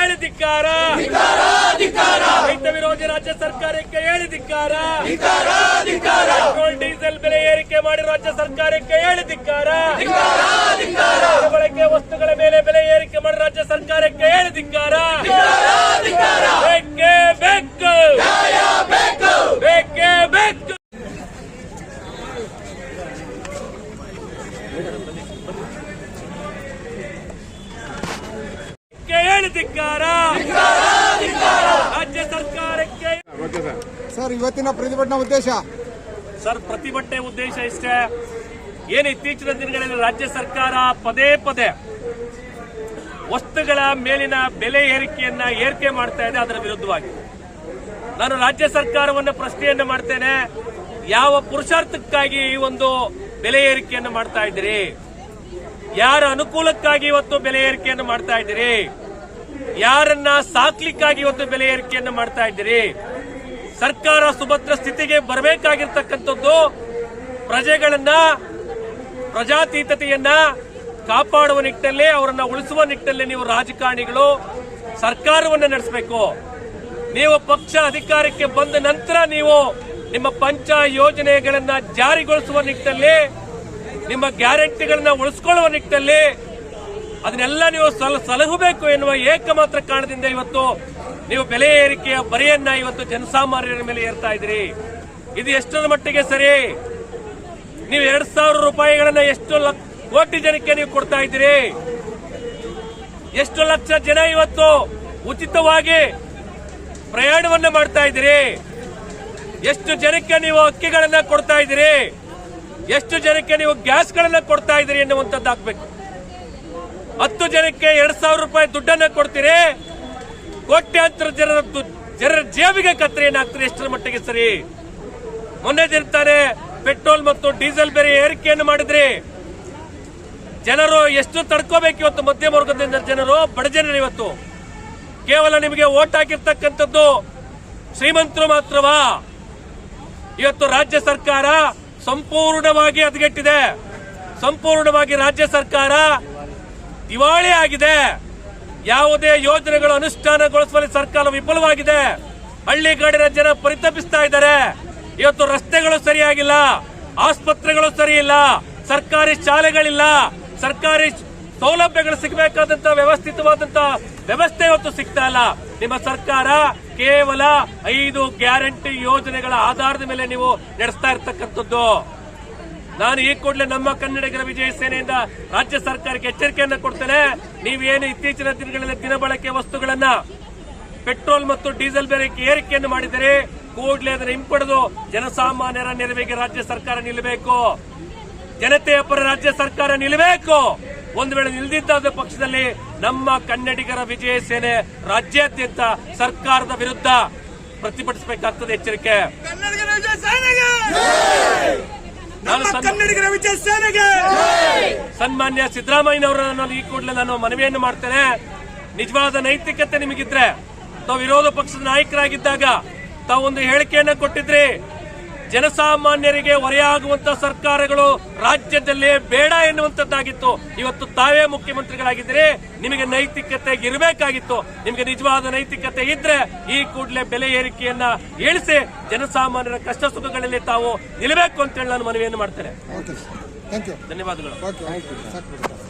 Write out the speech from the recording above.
ಹೇಳಿ ಧಿಕ್ಕಾರ, ರೈತ ವಿರೋಧಿ ರಾಜ್ಯ ಸರ್ಕಾರಕ್ಕೆ ಹೇಳಿ ಧಿಕ್ಕಾರ, ಪೆಟ್ರೋಲ್ ಡೀಸೆಲ್ ಬೆಲೆ ಏರಿಕೆ ಮಾಡಿ ರಾಜ್ಯ ಸರ್ಕಾರಕ್ಕೆ ಹೇಳಿ ಧಿಕ್ಕಾರ, ಬಳಕೆ ವಸ್ತುಗಳ ಮೇಲೆ ಬೆಲೆ ಏರಿಕೆ ಮಾಡಿ ರಾಜ್ಯ ಸರ್ಕಾರಕ್ಕೆ ಹೇಳಿ ಧಿಕ್ಕಾರ. ಬೇಕೇ ಬೇಕು, ಬೇಕೇ ಬೇಕು. ಹೇಳಿ ಧಿಕ್ಕಾರ ರಾಜ್ಯ ಸರ್ಕಾರಕ್ಕೆ. ಸರ್, ಇವತ್ತಿನ ಪ್ರತಿಭಟನಾ ಉದ್ದೇಶ ಸರ್, ಪ್ರತಿಭಟನೆ ಉದ್ದೇಶ ಇಷ್ಟೇ. ಏನು ಇತ್ತೀಚಿನ ದಿನಗಳಲ್ಲಿ ರಾಜ್ಯ ಸರ್ಕಾರ ಪದೇ ಪದೇ ವಸ್ತುಗಳ ಮೇಲಿನ ಬೆಲೆ ಏರಿಕೆ ಮಾಡ್ತಾ ಇದೆ, ಅದರ ವಿರುದ್ಧವಾಗಿ ನಾನು ರಾಜ್ಯ ಸರ್ಕಾರವನ್ನು ಪ್ರಶ್ನೆಯನ್ನು ಮಾಡ್ತೇನೆ. ಯಾವ ಪುರುಷಾರ್ಥಕ್ಕಾಗಿ ಈ ಒಂದು ಬೆಲೆ ಏರಿಕೆಯನ್ನು ಮಾಡ್ತಾ ಇದ್ದೀರಿ? ಯಾರ ಅನುಕೂಲಕ್ಕಾಗಿ ಇವತ್ತು ಬೆಲೆ ಏರಿಕೆಯನ್ನು ಮಾಡ್ತಾ ಇದ್ದೀರಿ? ಯಾರನ್ನ ಸಾಕ್ಲಿಕ್ಕಾಗಿ ಇವತ್ತು ಬೆಲೆ ಏರಿಕೆಯನ್ನು ಮಾಡ್ತಾ ಇದ್ದೀರಿ? ಸರ್ಕಾರ ಸುಭದ್ರ ಸ್ಥಿತಿಗೆ ಬರಬೇಕಾಗಿರ್ತಕ್ಕಂಥದ್ದು ಪ್ರಜೆಗಳನ್ನ, ಪ್ರಜಾತೀತತೆಯನ್ನ ಕಾಪಾಡುವ ನಿಟ್ಟಿನಲ್ಲಿ, ಅವರನ್ನ ಉಳಿಸುವ ನಿಟ್ಟಿನಲ್ಲಿ ನೀವು ರಾಜಕಾರಣಿಗಳು ಸರ್ಕಾರವನ್ನು ನಡೆಸಬೇಕು. ನೀವು ಪಕ್ಷ ಅಧಿಕಾರಕ್ಕೆ ಬಂದ ನಂತರ ನೀವು ನಿಮ್ಮ ಪಂಚ ಯೋಜನೆಗಳನ್ನ ಜಾರಿಗೊಳಿಸುವ ನಿಟ್ಟಿನಲ್ಲಿ, ನಿಮ್ಮ ಗ್ಯಾರಂಟಿಗಳನ್ನ ಉಳಿಸಿಕೊಳ್ಳುವ ನಿಟ್ಟಿನಲ್ಲಿ ಅದನ್ನೆಲ್ಲ ನೀವು ಸಲಹಬೇಕು ಎನ್ನುವ ಏಕಮಾತ್ರ ಕಾರಣದಿಂದ ಇವತ್ತು ನೀವು ಬೆಲೆ ಏರಿಕೆಯ ಬರೆಯನ್ನ ಇವತ್ತು ಜನಸಾಮಾನ್ಯರ ಮೇಲೆ ಏರ್ತಾ ಇದ್ದೀರಿ. ಇದು ಎಷ್ಟರ ಮಟ್ಟಿಗೆ ಸರಿ? ನೀವು 2,000 ರೂಪಾಯಿಗಳನ್ನ ಎಷ್ಟು ಕೋಟಿ ಜನಕ್ಕೆ ನೀವು ಕೊಡ್ತಾ ಇದ್ದೀರಿ? ಎಷ್ಟು ಲಕ್ಷ ಜನ ಇವತ್ತು ಉಚಿತವಾಗಿ ಪ್ರಯಾಣವನ್ನ ಮಾಡ್ತಾ ಇದ್ದೀರಿ? ಎಷ್ಟು ಜನಕ್ಕೆ ನೀವು ಅಕ್ಕಿಗಳನ್ನ ಕೊಡ್ತಾ ಇದ್ದೀರಿ? ಎಷ್ಟು ಜನಕ್ಕೆ ನೀವು ಗ್ಯಾಸ್ಗಳನ್ನ ಕೊಡ್ತಾ ಇದ್ದೀರಿ ಎನ್ನುವಂಥದ್ದು ಆಗ್ಬೇಕು. 10 ಜನಕ್ಕೆ 2,000 ರೂಪಾಯಿ ದುಡ್ಡನ್ನ ಕೊಡ್ತೀರಿ, ಕೋಟ್ಯಾಂತರ ಜನರ ಜೇಬಿಗೆ ಕತ್ತರಿಯನ್ನು ಹಾಕ್ತೀರಿ. ಎಷ್ಟರ ಮಟ್ಟಿಗೆ ಸರಿ? ಮೊನ್ನೆ ದಿನ ತಾನೇ ಪೆಟ್ರೋಲ್ ಮತ್ತು ಡೀಸೆಲ್ ಬೆಲೆ ಏರಿಕೆಯನ್ನು ಮಾಡಿದ್ರಿ. ಜನರು ಎಷ್ಟು ತಡ್ಕೋಬೇಕು ಇವತ್ತು? ಮಧ್ಯಮ ವರ್ಗದಿಂದ ಜನರು, ಬಡ ಜನರು ಇವತ್ತು ಕೇವಲ ನಿಮಗೆ ವೋಟ್ ಹಾಕಿರ್ತಕ್ಕಂಥದ್ದು ಶ್ರೀಮಂತರು ಮಾತ್ರವಾ? ಇವತ್ತು ರಾಜ್ಯ ಸರ್ಕಾರ ಸಂಪೂರ್ಣವಾಗಿ ಹದಗೆಟ್ಟಿದೆ. ಸಂಪೂರ್ಣವಾಗಿ ರಾಜ್ಯ ಸರ್ಕಾರ ದಿವಾಳಿ ಆಗಿದೆ. ಯಾವುದೇ ಯೋಜನೆಗಳು ಅನುಷ್ಠಾನಗೊಳಿಸುವಲ್ಲಿ ಸರ್ಕಾರ ವಿಫಲವಾಗಿದೆ. ಹಳ್ಳಿಗಾಡಿನ ಜನ ಪರಿತಪಿಸ್ತಾ ಇದ್ದಾರೆ. ಇವತ್ತು ರಸ್ತೆಗಳು ಸರಿಯಾಗಿಲ್ಲ, ಆಸ್ಪತ್ರೆಗಳು ಸರಿ ಇಲ್ಲ, ಸರ್ಕಾರಿ ಶಾಲೆಗಳಿಲ್ಲ, ಸರ್ಕಾರಿ ಸೌಲಭ್ಯಗಳು ಸಿಗಬೇಕಾದಂತಹ ವ್ಯವಸ್ಥಿತವಾದಂತಹ ವ್ಯವಸ್ಥೆ ಇವತ್ತು ಸಿಗ್ತಾ ಇಲ್ಲ. ನಿಮ್ಮ ಸರ್ಕಾರ ಕೇವಲ 5 ಗ್ಯಾರಂಟಿ ಯೋಜನೆಗಳ ಆಧಾರದ ಮೇಲೆ ನೀವು ನಡೆಸ್ತಾ ಇರತಕ್ಕಂಥದ್ದು. ನಾನು ಈ ಕೂಡಲೇ ನಮ್ಮ ಕನ್ನಡಿಗರ ವಿಜಯ ಸೇನೆಯಿಂದ ರಾಜ್ಯ ಸರ್ಕಾರಕ್ಕೆ ಎಚ್ಚರಿಕೆಯನ್ನು ಕೊಡ್ತೇನೆ. ನೀವೇನು ಇತ್ತೀಚಿನ ದಿನಗಳಲ್ಲಿ ದಿನಬಳಕೆ ವಸ್ತುಗಳನ್ನ ಪೆಟ್ರೋಲ್ ಮತ್ತು ಡೀಸೆಲ್ ಬೆಲೆ ಏರಿಕೆಯನ್ನು ಮಾಡಿದರೆ ಕೂಡಲೇ ಅದನ್ನು ಹಿಂಪಡೆದು ಜನಸಾಮಾನ್ಯರ ನೆರವಿಗೆ ರಾಜ್ಯ ಸರ್ಕಾರ ನಿಲ್ಲಬೇಕು. ಜನತೆಯ ಪರ ರಾಜ್ಯ ಸರ್ಕಾರ ನಿಲ್ಲಬೇಕು. ಒಂದು ವೇಳೆ ನಿಲ್ದಿದ್ದ ಪಕ್ಷದಲ್ಲಿ ನಮ್ಮ ಕನ್ನಡಿಗರ ವಿಜಯ ಸೇನೆ ರಾಜ್ಯಾದ್ಯಂತ ಸರ್ಕಾರದ ವಿರುದ್ಧ ಪ್ರತಿಭಟಿಸಬೇಕಾಗ್ತದೆ. ಎಚ್ಚರಿಕೆ. ಸನ್ಮಾನ್ಯ ಸಿದ್ದರಾಮಯ್ಯನವರನ್ನು ಈ ಕೂಡಲೇ ನಾನು ಮನವಿಯನ್ನು ಮಾಡ್ತೇನೆ. ನಿಜವಾದ ನೈತಿಕತೆ ನಿಮಗಿದ್ರೆ, ತಾವು ವಿರೋಧ ಪಕ್ಷದ ನಾಯಕರಾಗಿದ್ದಾಗ ತಾವು ಒಂದು ಹೇಳಿಕೆಯನ್ನು ಕೊಟ್ಟಿದ್ರಿ, ಜನಸಾಮಾನ್ಯರಿಗೆ ಹೊರೆಯಾಗುವಂತಹ ಸರ್ಕಾರಗಳು ರಾಜ್ಯದಲ್ಲಿ ಬೇಡ ಎನ್ನುವಂತದ್ದಾಗಿತ್ತು. ಇವತ್ತು ತಾವೇ ಮುಖ್ಯಮಂತ್ರಿಗಳಾಗಿದ್ದೀರಿ, ನಿಮಗೆ ನೈತಿಕತೆ ಇರಬೇಕಾಗಿತ್ತು. ನಿಮಗೆ ನಿಜವಾದ ನೈತಿಕತೆ ಇದ್ರೆ ಈ ಕೂಡಲೇ ಬೆಲೆ ಏರಿಕೆಯನ್ನ ಇಳಿಸಿ ಜನಸಾಮಾನ್ಯರ ಕಷ್ಟ ಸುಖಗಳಲ್ಲಿ ತಾವು ನಿಲ್ಲಬೇಕು ಅಂತ ಹೇಳಿ ನಾನು ಮನವಿಯನ್ನು ಮಾಡ್ತೇನೆ. ಧನ್ಯವಾದಗಳು. ಧನ್ಯವಾದಗಳು.